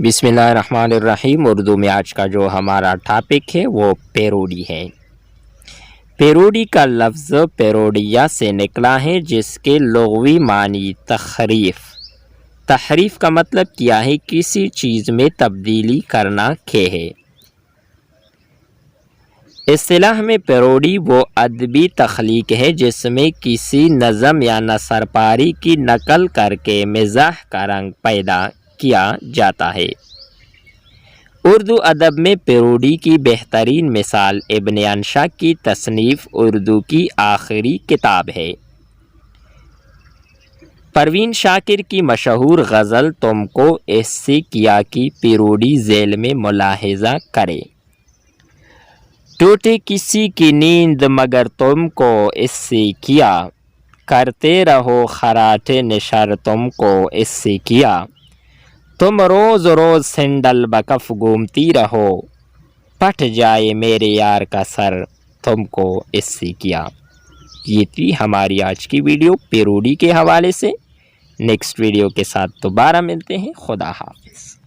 بسم اللہ الرحمن الرحیم۔ اردو میں آج کا جو ہمارا ٹاپک ہے وہ پیروڈی ہے۔ پیروڈی کا لفظ پیروڈیا سے نکلا ہے، جس کے لغوی معنی تحریف کا مطلب کیا ہے؟ کسی چیز میں تبدیلی کرنا ہے۔ اصطلاح میں پیروڈی وہ ادبی تخلیق ہے جس میں کسی نظم یا نثر پاری کی نقل کر کے مزاح کا رنگ پیدا کیا جاتا ہے۔ اردو ادب میں پیروڈی کی بہترین مثال ابن انشا کی تصنیف اردو کی آخری کتاب ہے۔ پروین شاکر کی مشہور غزل تم کو اس سے کیا کی پیروڈی ذیل میں ملاحظہ کرے۔ ٹوٹے کسی کی نیند مگر تم کو اس سے کیا، کرتے رہو خراٹے نشر تم کو اس سے کیا، تم روز روز سینڈل بکف گھومتی رہو، پھٹ جائے میرے یار کا سر تم کو اس سے کیا۔ یہ تھی ہماری آج کی ویڈیو پیروڈی کے حوالے سے۔ نیکسٹ ویڈیو کے ساتھ دوبارہ ملتے ہیں۔ خدا حافظ۔